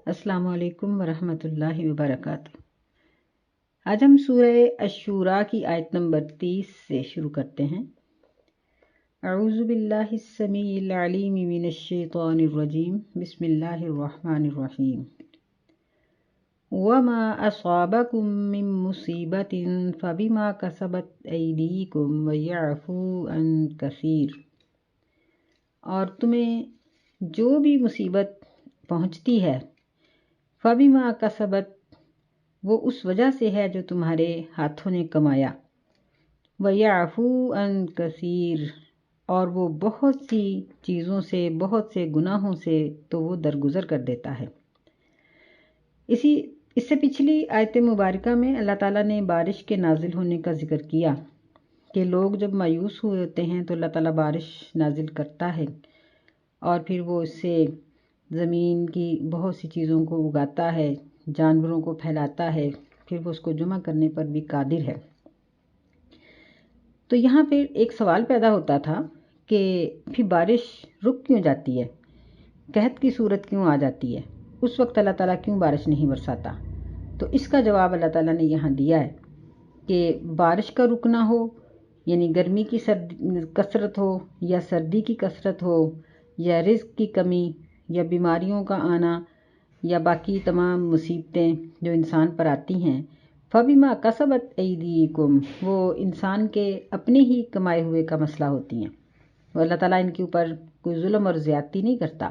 السلام علیکم ورحمۃ اللہ وبرکاتہ۔ آج ہم سورہ الشورى کی آیت نمبر 30 سے شروع کرتے ہیں۔ اعوذ باللہ السمیع العلیم من الشیطان الرجیم، بسم اللہ الرحمن الرحیم۔ وما اصابکم من مصیبت فبما کسبت ایدیکم ویعفو عن کثیر۔ اور تمہیں جو بھی مصیبت پہنچتی ہے فَبِمَا کَسَبَت، وہ اس وجہ سے ہے جو تمہارے ہاتھوں نے کمایا، وَيَعْفُو عَن كَثِيرٍ، اور وہ بہت سی چیزوں سے، بہت سے گناہوں سے تو وہ درگزر کر دیتا ہے۔ اس سے پچھلی آیت مبارکہ میں اللہ تعالیٰ نے بارش کے نازل ہونے کا ذکر کیا کہ لوگ جب مایوس ہوئے ہوتے ہیں تو اللہ تعالیٰ بارش نازل کرتا ہے اور پھر وہ اس سے زمین کی بہت سی چیزوں کو اگاتا ہے، جانوروں کو پھیلاتا ہے، پھر وہ اس کو جمع کرنے پر بھی قادر ہے۔ تو یہاں پہ ایک سوال پیدا ہوتا تھا کہ پھر بارش رک کیوں جاتی ہے، قحط کی صورت کیوں آ جاتی ہے، اس وقت اللہ تعالیٰ کیوں بارش نہیں برساتا؟ تو اس کا جواب اللہ تعالیٰ نے یہاں دیا ہے کہ بارش کا رکنا ہو، یعنی گرمی کی کثرت ہو یا سردی کی کثرت ہو یا رزق کی کمی یا بیماریوں کا آنا یا باقی تمام مصیبتیں جو انسان پر آتی ہیں، فَبِمَا کَسَبَتْ أَيْدِيكُمْ، وہ انسان کے اپنے ہی کمائے ہوئے کا مسئلہ ہوتی ہیں۔ وہ اللہ تعالیٰ ان کے اوپر کوئی ظلم اور زیادتی نہیں کرتا۔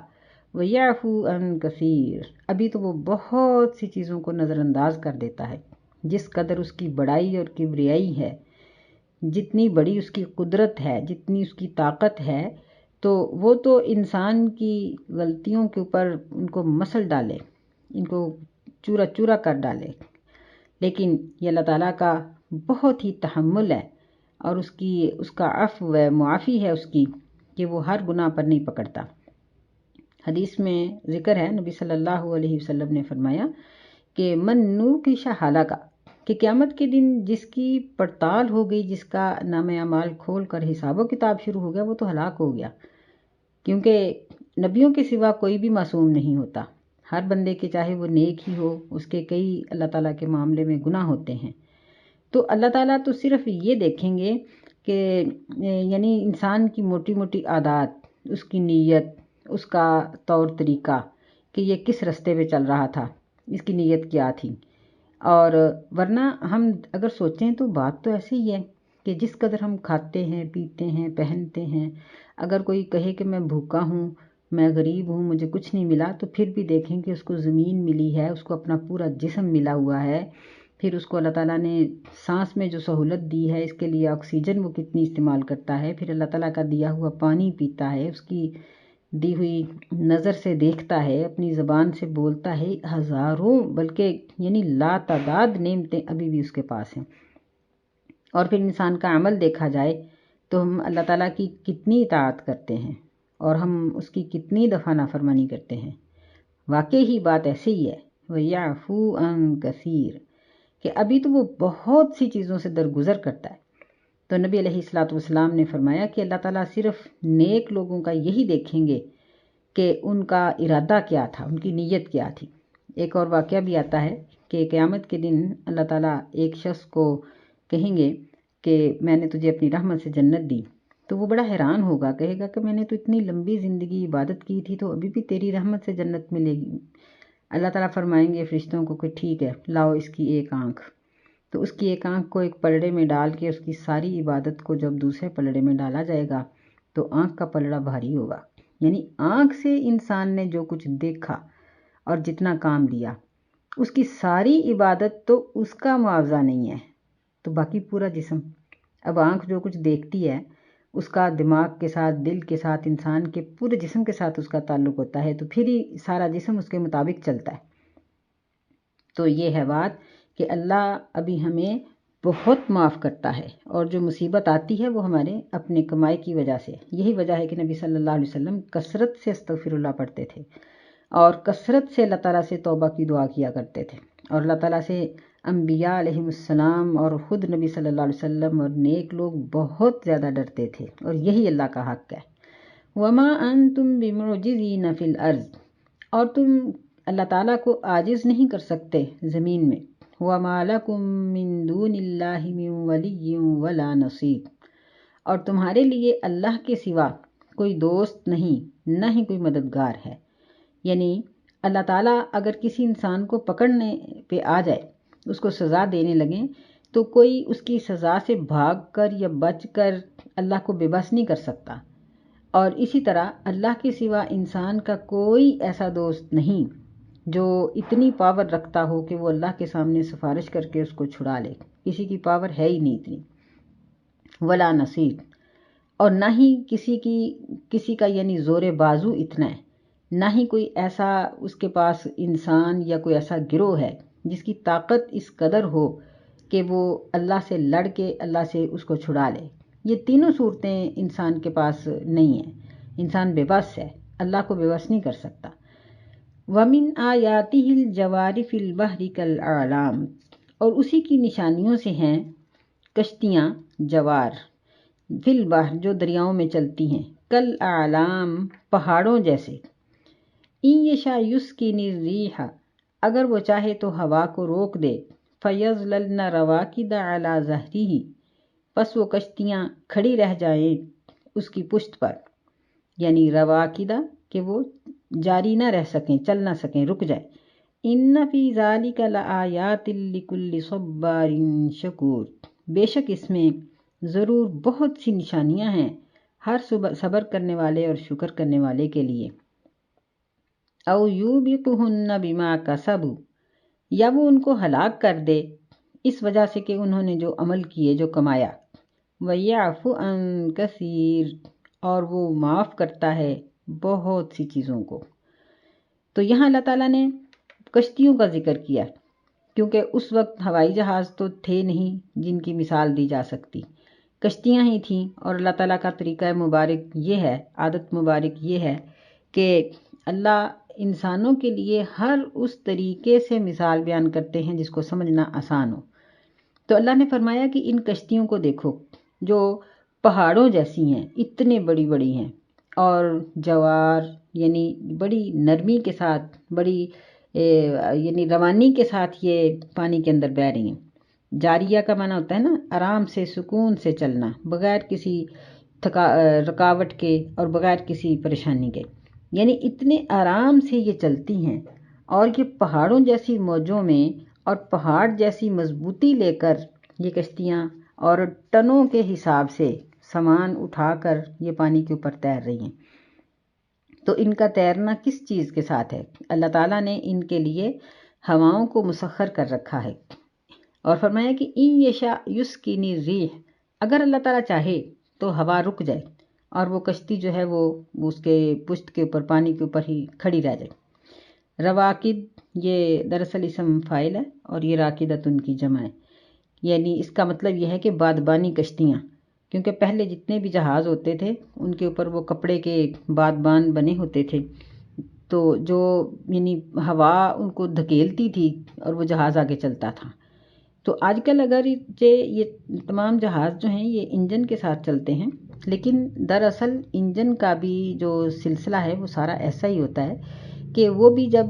وَيَعْفُو عَن كَثِيرٍ، ابھی تو وہ بہت سی چیزوں کو نظر انداز کر دیتا ہے۔ جس قدر اس کی بڑائی اور کبریائی ہے، جتنی بڑی اس کی قدرت ہے، جتنی اس کی طاقت ہے، تو وہ تو انسان کی غلطیوں کے اوپر ان کو مسل ڈالے، ان کو چورا چورا کر ڈالے، لیکن یہ اللہ تعالیٰ کا بہت ہی تحمل ہے اور اس کا عفو ہے، معافی ہے اس کی، کہ وہ ہر گناہ پر نہیں پکڑتا۔ حدیث میں ذکر ہے، نبی صلی اللہ علیہ وسلم نے فرمایا کہ من نوقش ہلاکا، کہ قیامت کے دن جس کی پڑتال ہو گئی، جس کا نام اعمال کھول کر حساب و کتاب شروع ہو گیا، وہ تو ہلاک ہو گیا، کیونکہ نبیوں کے سوا کوئی بھی معصوم نہیں ہوتا۔ ہر بندے کے چاہے وہ نیک ہی ہو، اس کے کئی اللہ تعالیٰ کے معاملے میں گناہ ہوتے ہیں۔ تو اللہ تعالیٰ تو صرف یہ دیکھیں گے کہ یعنی انسان کی موٹی موٹی عادات، اس کی نیت، اس کا طور طریقہ، کہ یہ کس رستے پہ چل رہا تھا، اس کی نیت کیا تھی۔ اور ورنہ ہم اگر سوچیں تو بات تو ایسی ہی ہے کہ جس قدر ہم کھاتے ہیں، پیتے ہیں، پہنتے ہیں، اگر کوئی کہے کہ میں بھوکا ہوں، میں غریب ہوں، مجھے کچھ نہیں ملا، تو پھر بھی دیکھیں کہ اس کو زمین ملی ہے، اس کو اپنا پورا جسم ملا ہوا ہے، پھر اس کو اللہ تعالیٰ نے سانس میں جو سہولت دی ہے، اس کے لیے آکسیجن وہ کتنی استعمال کرتا ہے، پھر اللہ تعالیٰ کا دیا ہوا پانی پیتا ہے، اس کی دی ہوئی نظر سے دیکھتا ہے، اپنی زبان سے بولتا ہے، ہزاروں بلکہ یعنی لا تعداد نعمتیں ابھی بھی اس کے پاس ہیں۔ اور پھر انسان کا عمل دیکھا جائے تو ہم اللہ تعالیٰ کی کتنی اطاعت کرتے ہیں اور ہم اس کی کتنی دفعہ نافرمانی کرتے ہیں۔ واقعی ہی بات ایسی ہی ہے، وَيَعْفُو عَن كَثِيرٍ، کہ ابھی تو وہ بہت سی چیزوں سے درگزر کرتا ہے۔ تو نبی علیہ الصلوۃ والسلام نے فرمایا کہ اللہ تعالیٰ صرف نیک لوگوں کا یہی دیکھیں گے کہ ان کا ارادہ کیا تھا، ان کی نیت کیا تھی۔ ایک اور واقعہ بھی آتا ہے کہ قیامت کے دن اللہ تعالیٰ ایک شخص کو کہیں گے کہ میں نے تجھے اپنی رحمت سے جنت دی، تو وہ بڑا حیران ہوگا، کہے گا کہ میں نے تو اتنی لمبی زندگی عبادت کی تھی، تو ابھی بھی تیری رحمت سے جنت ملے گی۔ اللہ تعالیٰ فرمائیں گے فرشتوں کو کہ ٹھیک ہے، لاؤ اس کی ایک آنکھ۔ تو اس کی ایک آنکھ کو ایک پلڑے میں ڈال کے اس کی ساری عبادت کو جب دوسرے پلڑے میں ڈالا جائے گا تو آنکھ کا پلڑا بھاری ہوگا، یعنی آنکھ سے انسان نے جو کچھ دیکھا اور جتنا کام دیا، اس کی ساری عبادت تو اس کا معاوضہ نہیں ہے، تو باقی پورا جسم۔ اب آنکھ جو کچھ دیکھتی ہے، اس کا دماغ کے ساتھ، دل کے ساتھ، انسان کے پورے جسم کے ساتھ اس کا تعلق ہوتا ہے، تو پھر ہی سارا جسم اس کے مطابق چلتا ہے۔ تو یہ ہے بات کہ اللہ ابھی ہمیں بہت معاف کرتا ہے، اور جو مصیبت آتی ہے وہ ہمارے اپنے کمائی کی وجہ سے۔ یہی وجہ ہے کہ نبی صلی اللہ علیہ وسلم کثرت سے استغفر اللہ پڑھتے تھے اور کثرت سے اللہ تعالیٰ سے توبہ کی دعا کیا کرتے تھے، اور اللہ تعالیٰ سے انبیاء علیہم السلام اور خود نبی صلی اللہ علیہ وسلم اور نیک لوگ بہت زیادہ ڈرتے تھے، اور یہی اللہ کا حق ہے۔ وَمَا أَنْتُمْ بِمُعْجِزِينَ فِي الْأَرْضِ، اور تم اللہ تعالیٰ کو عاجز نہیں کر سکتے زمین میں. وَمَا لَكُم مِّن دُونِ اللَّهِ مِن وَلِيٍّ وَلَا نَصِيرٍ، اور تمہارے لیے اللہ کے سوا کوئی دوست نہیں، نہ ہی کوئی مددگار ہے. یعنی اللہ تعالیٰ اگر کسی انسان کو پکڑنے پہ آ جائے، اس کو سزا دینے لگیں، تو کوئی اس کی سزا سے بھاگ کر یا بچ کر اللہ کو بے بس نہیں کر سکتا. اور اسی طرح اللہ کے سوا انسان کا کوئی ایسا دوست نہیں جو اتنی پاور رکھتا ہو کہ وہ اللہ کے سامنے سفارش کر کے اس کو چھڑا لے. کسی کی پاور ہے ہی نہیں اتنی. ولا نصیر، اور نہ ہی کسی کا یعنی زور بازو اتنا ہے، نہ ہی کوئی ایسا اس کے پاس انسان یا کوئی ایسا گروہ ہے جس کی طاقت اس قدر ہو کہ وہ اللہ سے لڑ کے اللہ سے اس کو چھڑا لے. یہ تینوں صورتیں انسان کے پاس نہیں ہیں. انسان بے بس ہے، اللہ کو بے بس نہیں کر سکتا. وَمِنْ آيَاتِهِ الْجَوَارِ فِي الْبَحْرِ كَالْأَعْلَامِ، اور اسی کی نشانیوں سے ہیں کشتیاں جوار فی البحر جو دریاؤں میں چلتی ہیں، کالأعلام پہاڑوں جیسے. إِن يَشَأْ يُسْكِنِ الرِّيحَ، اگر وہ چاہے تو ہوا کو روک دے. فَيَظْلَلْنَ رَوَاكِدَ عَلَى ظَهْرِهِ، پس وہ کشتیاں کھڑی رہ جائیں اس کی پشت پر. یعنی رواکدہ کہ وہ جاری نہ رہ سکیں، چل نہ سکیں، رک جائیں. ان فی ذالک لآیات لکل صبار شکور، بے شک اس میں ضرور بہت سی نشانیاں ہیں ہر صبر کرنے والے اور شکر کرنے والے کے لیے. او یوبقہن بما کسبوا، یا وہ ان کو ہلاک کر دے اس وجہ سے کہ انہوں نے جو عمل کیے، جو کمایا. وَيَعْفُ عَن کثیر، اور وہ معاف کرتا ہے بہت سی چیزوں کو. تو یہاں اللہ تعالیٰ نے کشتیوں کا ذکر کیا کیونکہ اس وقت ہوائی جہاز تو تھے نہیں جن کی مثال دی جا سکتی، کشتیاں ہی تھیں. اور اللہ تعالیٰ کا طریقہ مبارک یہ ہے، عادت مبارک یہ ہے کہ اللہ انسانوں کے لیے ہر اس طریقے سے مثال بیان کرتے ہیں جس کو سمجھنا آسان ہو. تو اللہ نے فرمایا کہ ان کشتیوں کو دیکھو جو پہاڑوں جیسی ہیں، اتنے بڑی بڑی ہیں، اور جوار یعنی بڑی نرمی کے ساتھ، بڑی یعنی روانی کے ساتھ یہ پانی کے اندر بہہ رہی ہیں. جاریہ کا معنی ہوتا ہے نا آرام سے، سکون سے چلنا، بغیر کسی رکاوٹ کے اور بغیر کسی پریشانی کے. یعنی اتنے آرام سے یہ چلتی ہیں، اور یہ پہاڑوں جیسی موجوں میں اور پہاڑ جیسی مضبوطی لے کر یہ کشتیاں اور ٹنوں کے حساب سے سامان اٹھا کر یہ پانی کے اوپر تیر رہی ہیں. تو ان کا تیرنا کس چیز کے ساتھ ہے؟ اللہ تعالیٰ نے ان کے لیے ہواؤں کو مسخر کر رکھا ہے، اور فرمایا کہ ان یشاء یسکنی الرِّیحَ، اگر اللہ تعالیٰ چاہے تو ہوا رک جائے اور وہ کشتی جو ہے وہ اس کے پشت کے اوپر، پانی کے اوپر ہی کھڑی رہ جائے. رواکد یہ دراصل اسم فاعل ہے اور یہ راکدت ان کی جمع ہے. یعنی اس کا مطلب یہ ہے کہ بادبانی کشتیاں، کیونکہ پہلے جتنے بھی جہاز ہوتے تھے ان کے اوپر وہ کپڑے کے بادبان بنے ہوتے تھے، تو جو یعنی ہوا ان کو دھکیلتی تھی اور وہ جہاز آگے چلتا تھا. تو آج کل اگر یہ تمام جہاز جو ہیں یہ انجن کے ساتھ چلتے ہیں، لیکن دراصل انجن کا بھی جو سلسلہ ہے وہ سارا ایسا ہی ہوتا ہے کہ وہ بھی جب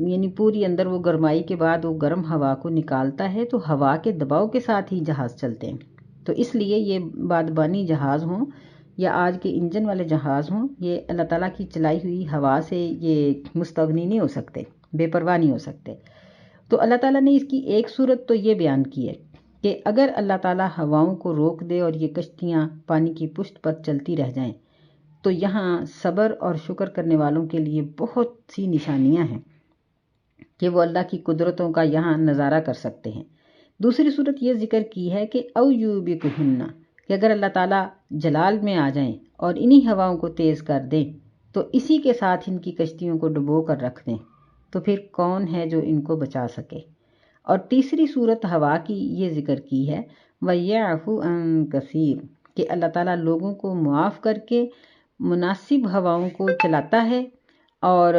یعنی پوری اندر وہ گرمائی کے بعد وہ گرم ہوا کو نکالتا ہے تو ہوا کے دباؤ کے ساتھ ہی جہاز چلتے ہیں. تو اس لیے یہ بادبانی جہاز ہوں یا آج کے انجن والے جہاز ہوں، یہ اللہ تعالیٰ کی چلائی ہوئی ہوا سے یہ مستغنی نہیں ہو سکتے، بے پرواہ نہیں ہو سکتے. تو اللہ تعالیٰ نے اس کی ایک صورت تو یہ بیان کی ہے کہ اگر اللہ تعالیٰ ہواؤں کو روک دے اور یہ کشتیاں پانی کی پشت پر چلتی رہ جائیں تو یہاں صبر اور شکر کرنے والوں کے لیے بہت سی نشانیاں ہیں کہ وہ اللہ کی قدرتوں کا یہاں نظارہ کر سکتے ہیں. دوسری صورت یہ ذکر کی ہے کہ او یوبقہن، کہ اگر اللہ تعالیٰ جلال میں آ جائیں اور انہی ہواؤں کو تیز کر دیں تو اسی کے ساتھ ان کی کشتیوں کو ڈبو کر رکھ دیں، تو پھر کون ہے جو ان کو بچا سکے. اور تیسری صورت ہوا کی یہ ذکر کی ہے وَيَعْفُ عَن کثیر، کہ اللہ تعالیٰ لوگوں کو معاف کر کے مناسب ہواؤں کو چلاتا ہے اور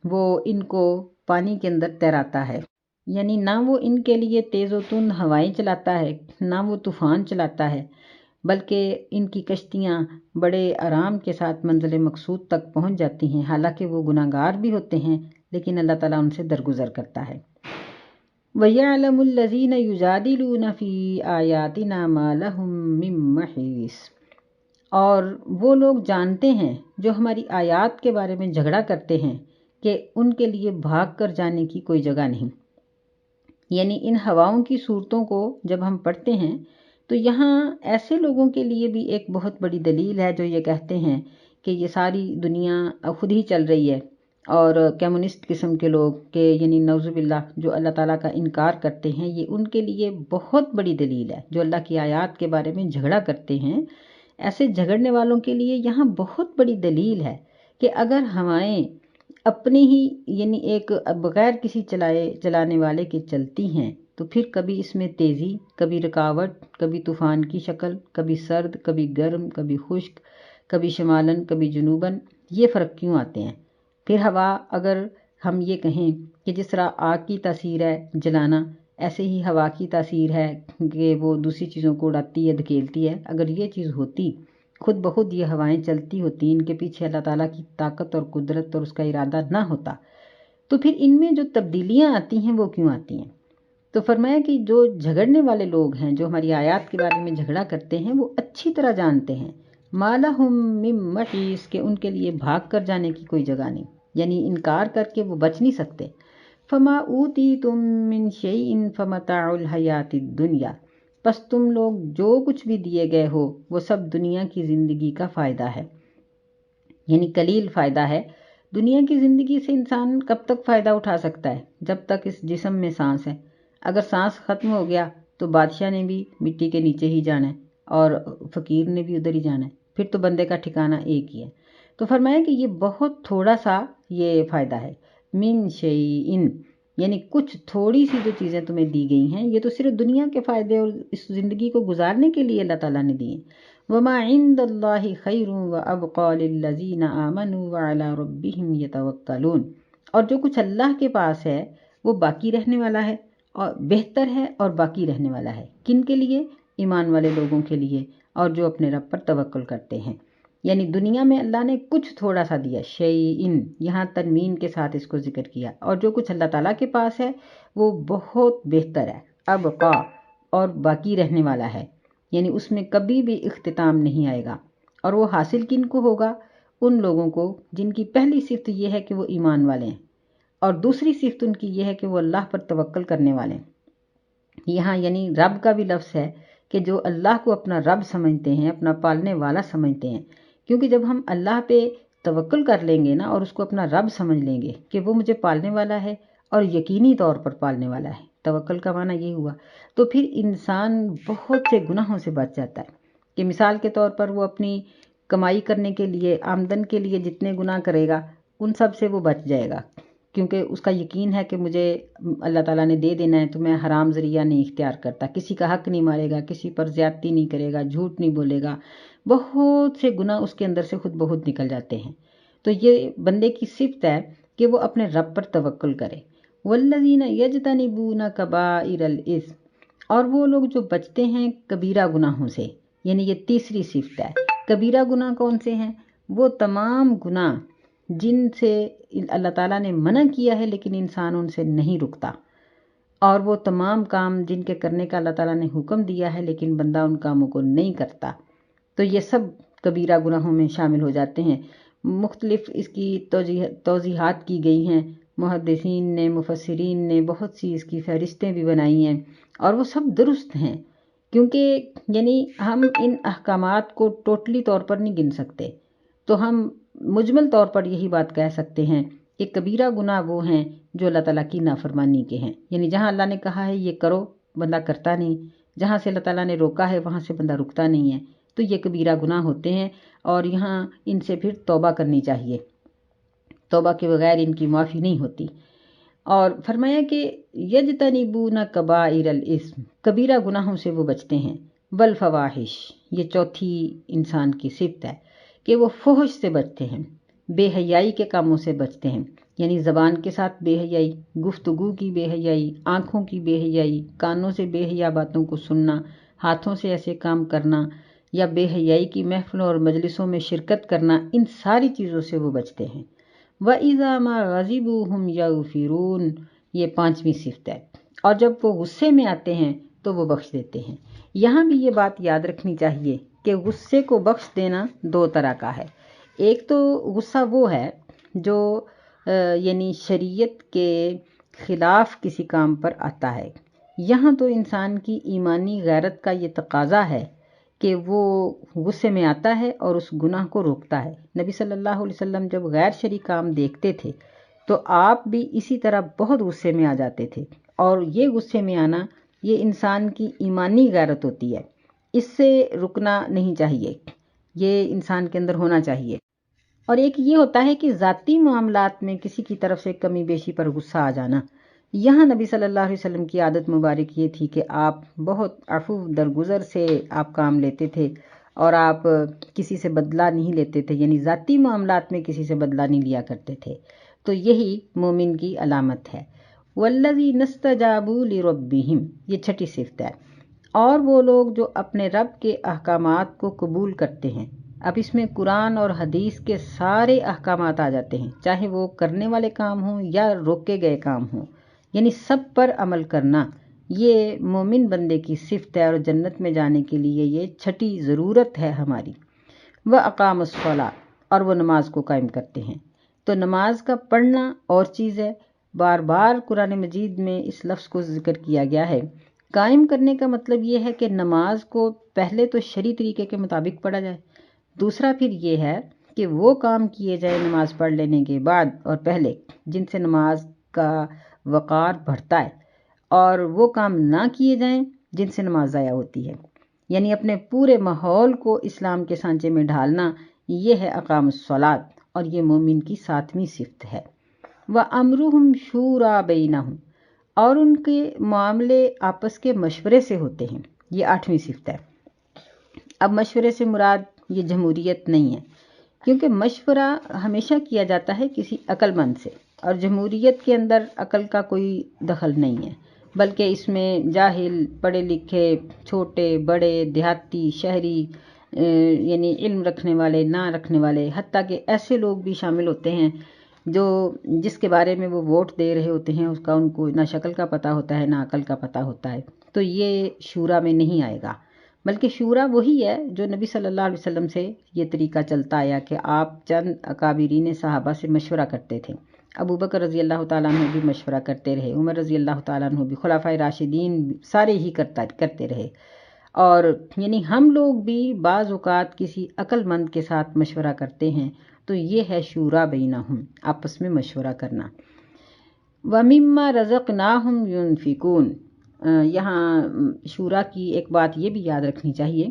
وہ ان کو پانی کے اندر تیراتا ہے. یعنی نہ وہ ان کے لیے تیز و تند ہوائیں چلاتا ہے، نہ وہ طوفان چلاتا ہے، بلکہ ان کی کشتیاں بڑے آرام کے ساتھ منزل مقصود تک پہنچ جاتی ہیں. حالانکہ وہ گناہگار بھی ہوتے ہیں لیکن اللہ تعالیٰ ان سے درگزر کرتا ہے۔ وَيَعْلَمُ الَّذِينَ يُجَادِلُونَ فِي آيَاتِنَا مَا لَهُم مِّن مَّحِيصٍ، اور وہ لوگ جانتے ہیں جو ہماری آیات کے بارے میں جھگڑا کرتے ہیں کہ ان کے لیے بھاگ کر جانے کی کوئی جگہ نہیں۔ یعنی ان ہواؤں کی صورتوں کو جب ہم پڑھتے ہیں تو یہاں ایسے لوگوں کے لیے بھی ایک بہت بڑی دلیل ہے جو یہ کہتے ہیں کہ یہ ساری دنیا خود ہی چل رہی ہے، اور کمیونسٹ قسم کے لوگ کہ یعنی نعوذ باللہ جو اللہ تعالیٰ کا انکار کرتے ہیں، یہ ان کے لیے بہت بڑی دلیل ہے۔ جو اللہ کی آیات کے بارے میں جھگڑا کرتے ہیں، ایسے جھگڑنے والوں کے لیے یہاں بہت بڑی دلیل ہے کہ اگر ہوائیں اپنے ہی یعنی ایک بغیر کسی چلانے والے کے چلتی ہیں تو پھر کبھی اس میں تیزی، کبھی رکاوٹ، کبھی طوفان کی شکل، کبھی سرد، کبھی گرم، کبھی خشک، کبھی شمالن، کبھی جنوباً، یہ فرق کیوں آتے ہیں؟ پھر ہوا، اگر ہم یہ کہیں کہ جس طرح آگ کی تاثیر ہے جلانا، ایسے ہی ہوا کی تاثیر ہے کہ وہ دوسری چیزوں کو اڑاتی ہے، دھکیلتی ہے، اگر یہ چیز ہوتی، خود بخود یہ ہوائیں چلتی ہوتی، ان کے پیچھے اللہ تعالیٰ کی طاقت اور قدرت اور اس کا ارادہ نہ ہوتا، تو پھر ان میں جو تبدیلیاں آتی ہیں وہ کیوں آتی ہیں؟ تو فرمایا کہ جو جھگڑنے والے لوگ ہیں، جو ہماری آیات کے بارے میں جھگڑا کرتے ہیں، وہ اچھی طرح جانتے ہیں مَا لَهُم مِّن مَّحِيصٍ کہ ان کے لیے بھاگ کر جانے کی کوئی جگہ نہیں، یعنی انکار کر کے وہ بچ نہیں سکتے۔ فَمَا أُوتِيتُم مِّن شَيْءٍ فَمَتَاعُ الْحَيَاةِ الدُّنْيَا، بس تم لوگ جو کچھ بھی دیے گئے ہو وہ سب دنیا کی زندگی کا فائدہ ہے، یعنی قلیل فائدہ ہے۔ دنیا کی زندگی سے انسان کب تک فائدہ اٹھا سکتا ہے؟ جب تک اس جسم میں سانس ہے۔ اگر سانس ختم ہو گیا تو بادشاہ نے بھی مٹی کے نیچے ہی جانا ہے اور فقیر نے بھی ادھر ہی جانا ہے، پھر تو بندے کا ٹھکانہ ایک ہی ہے۔ تو فرمایا کہ یہ بہت تھوڑا سا یہ فائدہ ہے، من شیئن، یعنی کچھ تھوڑی سی جو چیزیں تمہیں دی گئی ہیں یہ تو صرف دنیا کے فائدے اور اس زندگی کو گزارنے کے لیے اللہ تعالیٰ نے دیے۔ وَمَا عِندَ اللَّهِ خَيْرٌ وَأَبْقَىٰ لِلَّذِينَ آمَنُوا وَعَلَىٰ رَبِّهِمْ يَتَوَكَّلُونَ، اور جو کچھ اللہ کے پاس ہے وہ باقی رہنے والا ہے اور بہتر ہے اور باقی رہنے والا ہے۔ کن کے لیے؟ ایمان والے لوگوں کے لیے، اور جو اپنے رب پر توکل کرتے ہیں۔ یعنی دنیا میں اللہ نے کچھ تھوڑا سا دیا، شیئن، یہاں تنوین کے ساتھ اس کو ذکر کیا، اور جو کچھ اللہ تعالیٰ کے پاس ہے وہ بہت بہتر ہے، ابقا، اور باقی رہنے والا ہے، یعنی اس میں کبھی بھی اختتام نہیں آئے گا۔ اور وہ حاصل کن کو ہوگا؟ ان لوگوں کو جن کی پہلی صفت یہ ہے کہ وہ ایمان والے ہیں، اور دوسری صفت ان کی یہ ہے کہ وہ اللہ پر توکل کرنے والے ہیں۔ یہاں یعنی رب کا بھی لفظ ہے کہ جو اللہ کو اپنا رب سمجھتے ہیں، اپنا پالنے والا سمجھتے ہیں، کیونکہ جب ہم اللہ پہ توکل کر لیں گے نا اور اس کو اپنا رب سمجھ لیں گے کہ وہ مجھے پالنے والا ہے اور یقینی طور پر پالنے والا ہے، توکل کا معنی یہ ہوا، تو پھر انسان بہت سے گناہوں سے بچ جاتا ہے۔ کہ مثال کے طور پر وہ اپنی کمائی کرنے کے لیے، آمدن کے لیے جتنے گناہ کرے گا ان سب سے وہ بچ جائے گا، کیونکہ اس کا یقین ہے کہ مجھے اللہ تعالیٰ نے دے دینا ہے، تو میں حرام ذریعہ نہیں اختیار کرتا، کسی کا حق نہیں مارے گا، کسی پر زیادتی نہیں کرے گا، جھوٹ نہیں بولے گا، بہت سے گناہ اس کے اندر سے خود بہت نکل جاتے ہیں۔ تو یہ بندے کی صفت ہے کہ وہ اپنے رب پر توکل کرے۔ والذین یجتنبون کبائر الاسم، اور وہ لوگ جو بچتے ہیں کبیرہ گناہوں سے، یعنی یہ تیسری صفت ہے۔ کبیرہ گناہ کون سے ہیں؟ وہ تمام گناہ جن سے اللہ تعالیٰ نے منع کیا ہے لیکن انسان ان سے نہیں رکتا، اور وہ تمام کام جن کے کرنے کا اللہ تعالیٰ نے حکم دیا ہے لیکن بندہ ان کاموں کو نہیں کرتا، تو یہ سب کبیرہ گناہوں میں شامل ہو جاتے ہیں۔ مختلف اس کی توضیحات کی گئی ہیں، محدثین نے، مفسرین نے بہت سی اس کی فہرستیں بھی بنائی ہیں، اور وہ سب درست ہیں، کیونکہ یعنی ہم ان احکامات کو ٹوٹلی طور پر نہیں گن سکتے، تو ہم مجمل طور پر یہی بات کہہ سکتے ہیں کہ کبیرہ گناہ وہ ہیں جو اللہ تعالیٰ کی نافرمانی کے ہیں، یعنی جہاں اللہ نے کہا ہے یہ کرو بندہ کرتا نہیں، جہاں سے اللہ تعالیٰ نے روکا ہے وہاں سے بندہ رکتا نہیں ہے، تو یہ کبیرہ گناہ ہوتے ہیں، اور یہاں ان سے پھر توبہ کرنی چاہیے، توبہ کے بغیر ان کی معافی نہیں ہوتی۔ اور فرمایا کہ یجتنبون کبائر الاسم، کبیرہ گناہوں سے وہ بچتے ہیں، والفواحش، یہ چوتھی انسان کی صفت ہے کہ وہ فحش سے بچتے ہیں، بے حیائی کے کاموں سے بچتے ہیں، یعنی زبان کے ساتھ بے حیائی، گفتگو کی بے حیائی، آنکھوں کی بے حیائی، کانوں سے بے حیا باتوں کو سننا، ہاتھوں سے ایسے کام کرنا، یا بے حیائی کی محفلوں اور مجلسوں میں شرکت کرنا، ان ساری چیزوں سے وہ بچتے ہیں۔ وَإِذَا مَا غَضِبُوا هُمْ يَغْفِرُونَ، یہ 5ویں صفت ہے، اور جب وہ غصے میں آتے ہیں تو وہ بخش دیتے ہیں۔ یہاں بھی یہ بات یاد رکھنی چاہیے کہ غصے کو بخش دینا 2 طرح کا ہے۔ ایک تو غصہ وہ ہے جو یعنی شریعت کے خلاف کسی کام پر آتا ہے، یہاں تو انسان کی ایمانی غیرت کا یہ تقاضا ہے کہ وہ غصے میں آتا ہے اور اس گناہ کو روکتا ہے۔ نبی صلی اللہ علیہ وسلم جب غیر شرعی کام دیکھتے تھے تو آپ بھی اسی طرح بہت غصے میں آ جاتے تھے، اور یہ غصے میں آنا یہ انسان کی ایمانی غیرت ہوتی ہے، اس سے رکنا نہیں چاہیے، یہ انسان کے اندر ہونا چاہیے۔ اور ایک یہ ہوتا ہے کہ ذاتی معاملات میں کسی کی طرف سے کمی بیشی پر غصہ آ جانا، یہاں نبی صلی اللہ علیہ وسلم کی عادت مبارک یہ تھی کہ آپ بہت عفو درگزر سے آپ کام لیتے تھے، اور آپ کسی سے بدلہ نہیں لیتے تھے، یعنی ذاتی معاملات میں کسی سے بدلہ نہیں لیا کرتے تھے۔ تو یہی مومن کی علامت ہے۔ وَالَّذِينَ اسْتَجَابُوا لِرَبِّهِمْ، یہ 6ٹھی صفت ہے، اور وہ لوگ جو اپنے رب کے احکامات کو قبول کرتے ہیں۔ اب اس میں قرآن اور حدیث کے سارے احکامات آ جاتے ہیں، چاہے وہ کرنے والے کام ہوں یا روکے گئے کام ہوں، یعنی سب پر عمل کرنا یہ مومن بندے کی صفت ہے، اور جنت میں جانے کے لیے یہ 6ٹھی ضرورت ہے ہماری۔ وَأَقَامَ الصَّلَاةَ، اور وہ نماز کو قائم کرتے ہیں۔ تو نماز کا پڑھنا اور چیز ہے، بار بار قرآن مجید میں اس لفظ کو ذکر کیا گیا ہے۔ قائم کرنے کا مطلب یہ ہے کہ نماز کو پہلے تو شرعی طریقے کے مطابق پڑھا جائے، دوسرا پھر یہ ہے کہ وہ کام کیے جائیں نماز پڑھ لینے کے بعد اور پہلے جن سے نماز کا وقار بڑھتا ہے، اور وہ کام نہ کیے جائیں جن سے نماز ضائع ہوتی ہے، یعنی اپنے پورے ماحول کو اسلام کے سانچے میں ڈھالنا، یہ ہے اقام الصلاۃ، اور یہ مومن کی 7ویں صفت ہے۔ وَأَمْرُهُمْ شُورَىٰ بَيْنَهُمْ، اور ان کے معاملے آپس کے مشورے سے ہوتے ہیں، یہ 8ویں صفت ہے۔ اب مشورے سے مراد یہ جمہوریت نہیں ہے، کیونکہ مشورہ ہمیشہ کیا جاتا ہے کسی عقل مند سے، اور جمہوریت کے اندر عقل کا کوئی دخل نہیں ہے، بلکہ اس میں جاہل، پڑھے لکھے، چھوٹے بڑے، دیہاتی شہری، یعنی علم رکھنے والے نہ رکھنے والے، حتیٰ کہ ایسے لوگ بھی شامل ہوتے ہیں جس کے بارے میں وہ ووٹ دے رہے ہوتے ہیں، اس کا ان کو نہ شکل کا پتہ ہوتا ہے نہ عقل کا پتہ ہوتا ہے، تو یہ شورا میں نہیں آئے گا۔ بلکہ شورا وہی ہے جو نبی صلی اللہ علیہ وسلم سے یہ طریقہ چلتا آیا کہ آپ چند اکابرین صحابہ سے مشورہ کرتے تھے۔ ابو بکر رضی اللہ تعالیٰ عنہ بھی مشورہ کرتے رہے، عمر رضی اللہ تعالیٰ عنہ بھی، خلفائے راشدین سارے ہی کرتے رہے، اور یعنی ہم لوگ بھی بعض اوقات کسی عقل مند کے ساتھ مشورہ کرتے ہیں، تو یہ ہے شورا بینہم، آپس میں مشورہ کرنا۔ وَمِمَّا رَزَقْنَاهُمْ يُنْفِقُونَ، یہاں شورا کی ایک بات یہ بھی یاد رکھنی چاہیے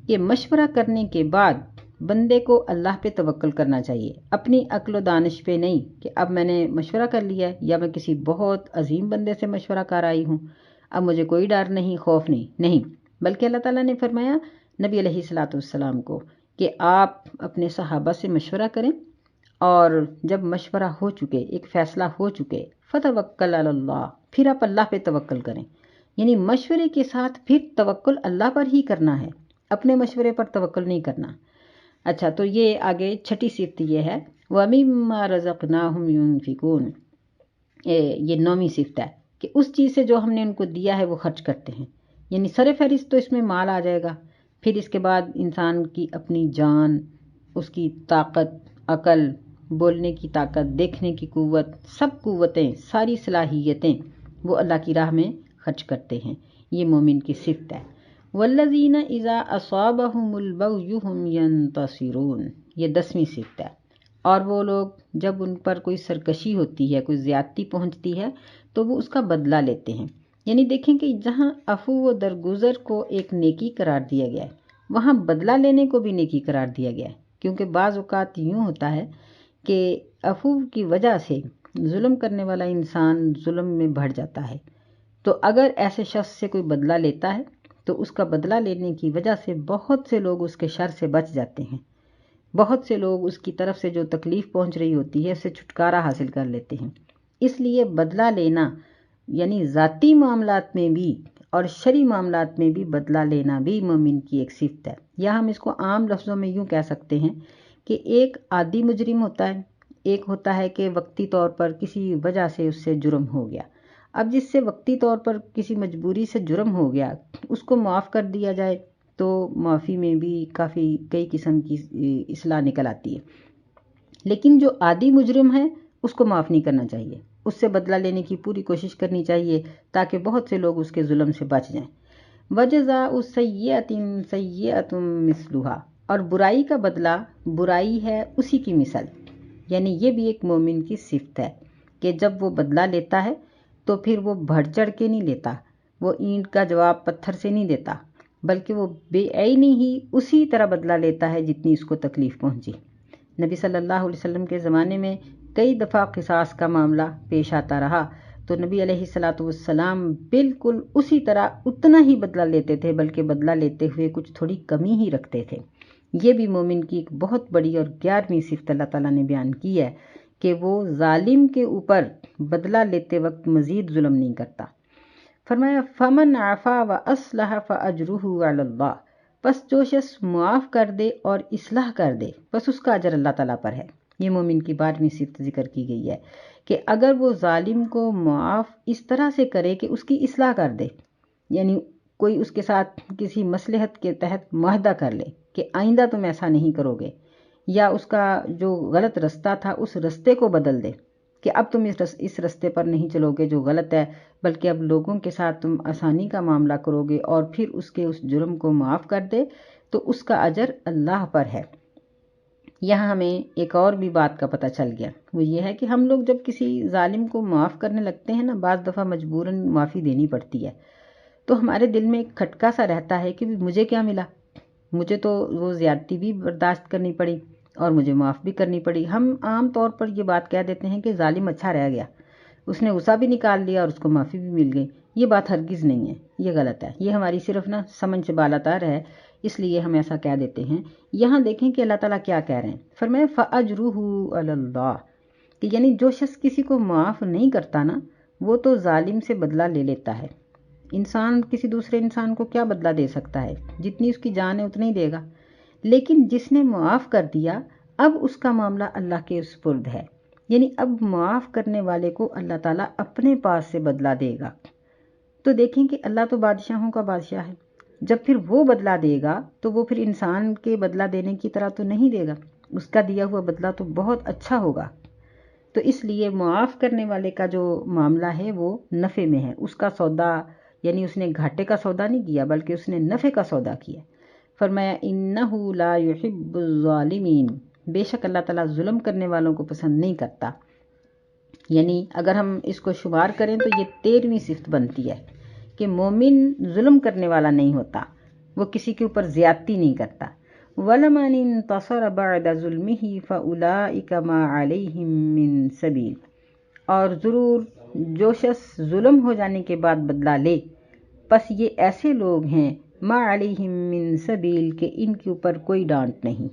کہ مشورہ کرنے کے بعد بندے کو اللہ پہ توکل کرنا چاہیے، اپنی عقل و دانش پہ نہیں کہ اب میں نے مشورہ کر لیا ہے، یا میں کسی بہت عظیم بندے سے مشورہ کر آئی ہوں، اب مجھے کوئی ڈر نہیں، خوف نہیں، بلکہ اللہ تعالیٰ نے فرمایا نبی علیہ الصلاۃ والسلام کو کہ آپ اپنے صحابہ سے مشورہ کریں، اور جب مشورہ ہو چکے، ایک فیصلہ ہو چکے، فَتَوَكَّلْ عَلَى اللَّهِ، پھر آپ اللہ پہ توکل کریں، یعنی مشورے کے ساتھ پھر توکل اللہ پر ہی کرنا ہے، اپنے مشورے پر توکل نہیں کرنا۔ اچھا، تو یہ آگے 6ٹھی صفت یہ ہے، وَمِمَّا رَزَقْنَاهُمْ يُنْفِقُونَ، یہ 9ویں صفت ہے کہ اس چیز سے جو ہم نے ان کو دیا ہے وہ خرچ کرتے ہیں، یعنی سر فہرست تو اس میں مال آ جائے گا، پھر اس کے بعد انسان کی اپنی جان، اس کی طاقت، عقل، بولنے کی طاقت، دیکھنے کی قوت، سب قوتیں، ساری صلاحیتیں وہ اللہ کی راہ میں خرچ کرتے ہیں، یہ مومن کی صفت ہے۔ وَالَّذِينَ إِذَا أَصَابَهُمُ الْبَغْيُ هُمْ يَنْتَصِرُونَ، یہ 10ویں صفت ہے، اور وہ لوگ جب ان پر کوئی سرکشی ہوتی ہے، کوئی زیادتی پہنچتی ہے تو وہ اس کا بدلہ لیتے ہیں، یعنی دیکھیں کہ جہاں عفو و درگزر کو ایک نیکی قرار دیا گیا ہے، وہاں بدلہ لینے کو بھی نیکی قرار دیا گیا ہے، کیونکہ بعض اوقات یوں ہوتا ہے کہ عفو کی وجہ سے ظلم کرنے والا انسان ظلم میں بڑھ جاتا ہے، تو اگر ایسے شخص سے کوئی بدلہ لیتا ہے تو اس کا بدلہ لینے کی وجہ سے بہت سے لوگ اس کے شر سے بچ جاتے ہیں، بہت سے لوگ اس کی طرف سے جو تکلیف پہنچ رہی ہوتی ہے اس سے چھٹکارا حاصل کر لیتے ہیں۔ اس لیے بدلہ لینا، یعنی ذاتی معاملات میں بھی اور شرعی معاملات میں بھی بدلہ لینا بھی مومن کی ایک صفت ہے، یا ہم اس کو عام لفظوں میں یوں کہہ سکتے ہیں کہ ایک عادی مجرم ہوتا ہے، ایک ہوتا ہے کہ وقتی طور پر کسی وجہ سے اس سے جرم ہو گیا، اب جس سے وقتی طور پر کسی مجبوری سے جرم ہو گیا اس کو معاف کر دیا جائے تو معافی میں بھی کئی قسم کی اصلاح نکل آتی ہے، لیکن جو عادی مجرم ہے اس کو معاف نہیں کرنا چاہیے، اس سے بدلہ لینے کی پوری کوشش کرنی چاہیے تاکہ بہت سے لوگ اس کے ظلم سے بچ جائیں۔ وَجَزَاءُ سَیِّئَةٍ سَیِّئَةٌ مِثْلُهَا، اور برائی کا بدلہ برائی ہے اسی کی مثل، یعنی یہ بھی ایک مومن کی صفت ہے کہ جب وہ بدلہ لیتا ہے تو پھر وہ بڑھ چڑھ کے نہیں لیتا، وہ اینٹ کا جواب پتھر سے نہیں دیتا، بلکہ وہ بے عینی ہی اسی طرح بدلہ لیتا ہے جتنی اس کو تکلیف پہنچی۔ نبی صلی اللہ علیہ وسلم کے زمانے میں کئی دفعہ قصاص کا معاملہ پیش آتا رہا تو نبی علیہ السلام بالکل اسی طرح اتنا ہی بدلہ لیتے تھے، بلکہ بدلہ لیتے ہوئے کچھ تھوڑی کمی ہی رکھتے تھے۔ یہ بھی مومن کی ایک بہت بڑی اور 11ویں صفت اللہ تعالیٰ نے بیان کی ہے کہ وہ ظالم کے اوپر بدلہ لیتے وقت مزید ظلم نہیں کرتا۔ فرمایا فَمَنْ عَفَا وَأَصْلَحَ فَأَجْرُهُ عَلَى اللَّهِ، پس جو شخص معاف کر دے اور اصلاح کر دے بس اس کا اجر اللہ تعالیٰ پر ہے۔ یہ مومن کی 12ویں صفت ذکر کی گئی ہے کہ اگر وہ ظالم کو معاف اس طرح سے کرے کہ اس کی اصلاح کر دے، یعنی کوئی اس کے ساتھ کسی مصلحت کے تحت معاہدہ کر لے کہ آئندہ تم ایسا نہیں کرو گے، یا اس کا جو غلط رستہ تھا اس رستے کو بدل دے کہ اب تم اس رستے پر نہیں چلو گے جو غلط ہے، بلکہ اب لوگوں کے ساتھ تم آسانی کا معاملہ کرو گے، اور پھر اس کے اس جرم کو معاف کر دے تو اس کا اجر اللہ پر ہے۔ یہاں ہمیں ایک اور بھی بات کا پتہ چل گیا، وہ یہ ہے کہ ہم لوگ جب کسی ظالم کو معاف کرنے لگتے ہیں نا، بعض دفعہ مجبوراً معافی دینی پڑتی ہے، تو ہمارے دل میں ایک کھٹکا سا رہتا ہے کہ مجھے کیا ملا، مجھے تو وہ زیادتی بھی برداشت کرنی پڑی اور مجھے معاف بھی کرنی پڑی۔ ہم عام طور پر یہ بات کہہ دیتے ہیں کہ ظالم اچھا رہ گیا، اس نے غصہ بھی نکال لیا اور اس کو معافی بھی مل گئی۔ یہ بات ہرگز نہیں ہے، یہ غلط ہے، یہ ہماری صرف سمجھ سے بالاتر ہے، اس لیے ہم ایسا کہہ دیتے ہیں۔ یہاں دیکھیں کہ اللہ تعالیٰ کیا کہہ رہے ہیں، فرمایا فَأَجْرُهُ عَلَى اللَّهِ، کہ یعنی جو شخص کسی کو معاف نہیں کرتا نا، وہ تو ظالم سے بدلہ لے لیتا ہے۔ انسان کسی دوسرے انسان کو کیا بدلہ دے سکتا ہے، جتنی اس کی جان ہے اتنا ہی دے گا، لیکن جس نے معاف کر دیا اب اس کا معاملہ اللہ کے سپرد ہے، یعنی اب معاف کرنے والے کو اللہ تعالیٰ اپنے پاس سے بدلہ دے گا۔ تو دیکھیں کہ اللہ تو بادشاہوں کا بادشاہ ہے، جب پھر وہ بدلہ دے گا تو وہ پھر انسان کے بدلہ دینے کی طرح تو نہیں دے گا، اس کا دیا ہوا بدلہ تو بہت اچھا ہوگا۔ تو اس لیے معاف کرنے والے کا جو معاملہ ہے وہ نفع میں ہے، اس کا سودا یعنی اس نے گھاٹے کا سودا نہیں کیا بلکہ اس نے نفع کا سودا کیا۔ فرمایا انہ لا یحب الظالمین، بے شک اللہ تعالیٰ ظلم کرنے والوں کو پسند نہیں کرتا۔ یعنی اگر ہم اس کو شمار کریں تو یہ 13ویں صفت بنتی ہے کہ مومن ظلم کرنے والا نہیں ہوتا، وہ کسی کے اوپر زیادتی نہیں کرتا۔ وَلَمَنِ انتصر بعد ظلمه فَأُولَئِكَ مَا عَلَيْهِم مِّن سَبِيلٍ، اور ضرور جو شخص ظلم ہو جانے کے بعد بدلہ لے پس یہ ایسے لوگ ہیں ما علیہم من سبیل کہ ان کے اوپر کوئی ڈانٹ نہیں،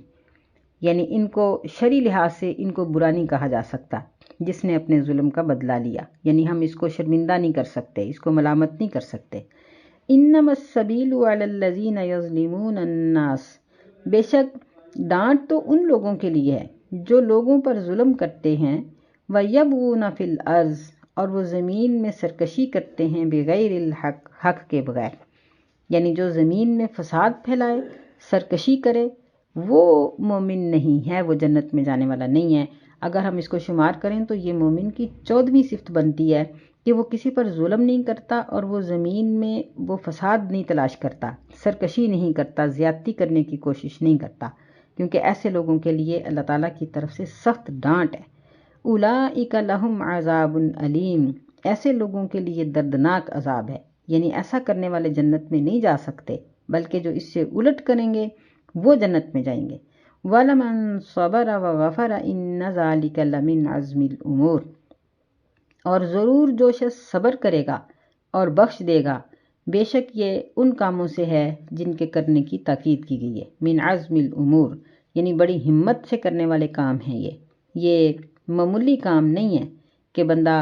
یعنی ان کو شرعی لحاظ سے ان کو برا نہیں کہا جا سکتا جس نے اپنے ظلم کا بدلہ لیا، یعنی ہم اس کو شرمندہ نہیں کر سکتے، اس کو ملامت نہیں کر سکتے۔ انما السبیل علی الذین یظلمون الناس، بے شک ڈانٹ تو ان لوگوں کے لیے ہے جو لوگوں پر ظلم کرتے ہیں، ویبغون فی الارض، اور وہ زمین میں سرکشی کرتے ہیں، بغیر الحق، حق کے بغیر، یعنی جو زمین میں فساد پھیلائے، سرکشی کرے، وہ مومن نہیں ہے، وہ جنت میں جانے والا نہیں ہے۔ اگر ہم اس کو شمار کریں تو یہ مومن کی 14ویں صفت بنتی ہے کہ وہ کسی پر ظلم نہیں کرتا اور وہ زمین میں وہ فساد نہیں تلاش کرتا، سرکشی نہیں کرتا، زیادتی کرنے کی کوشش نہیں کرتا، کیونکہ ایسے لوگوں کے لیے اللہ تعالیٰ کی طرف سے سخت ڈانٹ ہے۔ اولئک لہم عذاب علیم، ایسے لوگوں کے لیے دردناک عذاب ہے، یعنی ایسا کرنے والے جنت میں نہیں جا سکتے، بلکہ جو اس سے الٹ کریں گے وہ جنت میں جائیں گے۔ وَلَمَن صَبَرَ وَغَفَرَ إِنَّ ذَلِكَ لَمِنْ عَزْمِ الْأُمُورِ، اور ضرور جو شخص صبر کرے گا اور بخش دے گا، بے شک یہ ان کاموں سے ہے جن کے کرنے کی تاکید کی گئی ہے۔ من عزم الامور، یعنی بڑی ہمت سے کرنے والے کام ہیں یہ معمولی کام نہیں ہے کہ بندہ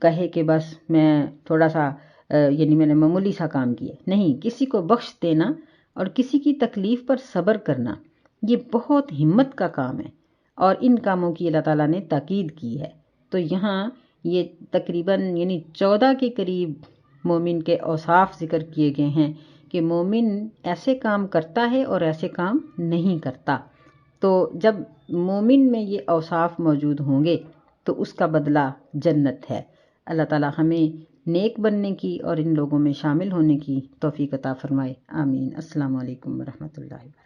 کہے کہ بس میں تھوڑا سا یعنی میں نے معمولی سا کام کیا، نہیں، کسی کو بخش دینا اور کسی کی تکلیف پر صبر کرنا یہ بہت ہمت کا کام ہے۔ اور ان کاموں کی اللہ تعالیٰ نے تاکید کی ہے۔ تو یہاں یہ تقریباً 14 کے قریب مومن کے اوصاف ذکر کیے گئے ہیں کہ مومن ایسے کام کرتا ہے اور ایسے کام نہیں کرتا۔ تو جب مومن میں یہ اوصاف موجود ہوں گے تو اس کا بدلہ جنت ہے۔ اللہ تعالیٰ ہمیں نیک بننے کی اور ان لوگوں میں شامل ہونے کی توفیق عطا فرمائے، آمین۔ السلام علیکم ورحمۃ اللہ وبرکاتہ۔